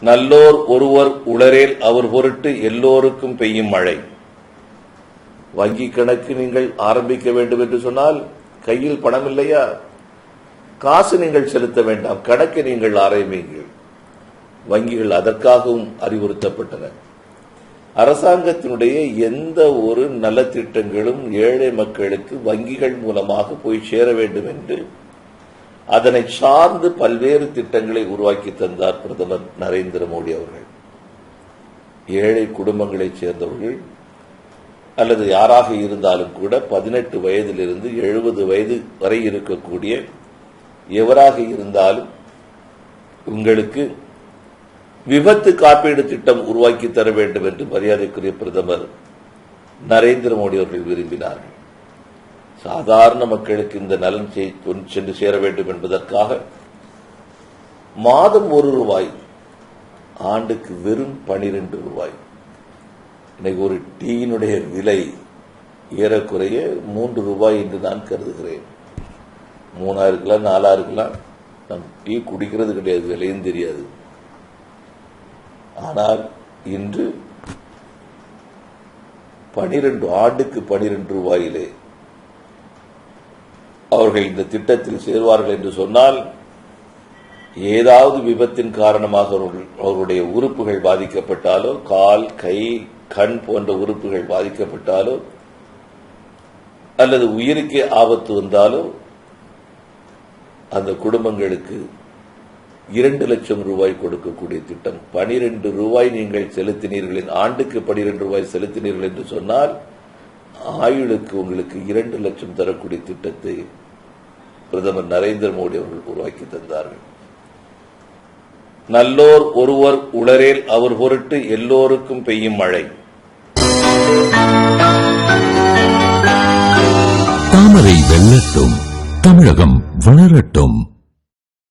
நல்லோர் ஒருவர் உளரேல் அவர் பொருட்டு எல்லோருக்கும் பெய்யும் மழை. வங்கி கணக்கு நீங்கள் ஆரம்பிக்க வேண்டும் என்று சொன்னால் கையில் பணம் இல்லையா? காசு நீங்கள் செலுத்த வேண்டாம், கணக்கை நீங்கள் ஆரம்பிங்கள். வங்கிகள் அதற்காகவும் அறிவுறுத்தப்பட்டன. அரசாங்கத்தினுடைய எந்த ஒரு நலத்திட்டங்களும் ஏழை மக்களுக்கு வங்கிகள் மூலமாக போய் சேர வேண்டும் என்று அதனை சார்ந்து பல்வேறு திட்டங்களை உருவாக்கி தந்தார் பிரதமர் நரேந்திர மோடி அவர்கள். ஏழை குடும்பங்களைச் சேர்ந்தவர்கள் அல்லது யாராக இருந்தாலும் கூட 18 வயதிலிருந்து 70 வயது வரை இருக்கக்கூடிய எவராக இருந்தாலும் உங்களுக்கு விபத்து காப்பீடு திட்டம் உருவாக்கி தர வேண்டும் என்று மரியாதைக்குரிய பிரதமர் நரேந்திர மோடி அவர்கள் விரும்பினார்கள். சாதாரண மக்களுக்கு இந்த நலன் சென்று சேர வேண்டும் என்பதற்காக மாதம் ₹1, ஆண்டுக்கு வெறும் ₹12. இன்னைக்கு ஒரு டீயினுடைய விலை ஏறக்குறைய ₹3 என்று நான் கருதுகிறேன். 3 இருக்கலாம், 4 இருக்கலாம். நம் டீ குடிக்கிறது கிடையாது, விலையும் தெரியாது. ஆனால் இன்று 12 ஆண்டுக்கு ₹12 அவர்கள் இந்த திட்டத்தில் சேர்வார்கள் என்று சொன்னால், ஏதாவது விபத்தின் காரணமாக அவர்களுடைய உறுப்புகள் பாதிக்கப்பட்டாலோ, கால், கை, கண் போன்ற உறுப்புகள் பாதிக்கப்பட்டாலோ அல்லது உயிருக்கே ஆபத்து வந்தாலோ அந்த குடும்பங்களுக்கு ₹2 லட்சம் கொடுக்கக்கூடிய திட்டம். ₹12 நீங்கள் செலுத்தினீர்கள், ஆண்டுக்கு ₹12 செலுத்தினீர்கள் என்று சொன்னால் ஆயுளுக்கு உங்களுக்கு 2 லட்சம் தரக்கூடிய திட்டத்தை பிரதமர் நரேந்திர மோடி அவர்கள் உருவாக்கி தந்தார்கள். நல்லோர் ஒருவர் உளரேல் அவர் பொருட்டு எல்லோருக்கும் பெய்யும் மழை. தாமரை வெல்லட்டும், தமிழகம் வளரட்டும்.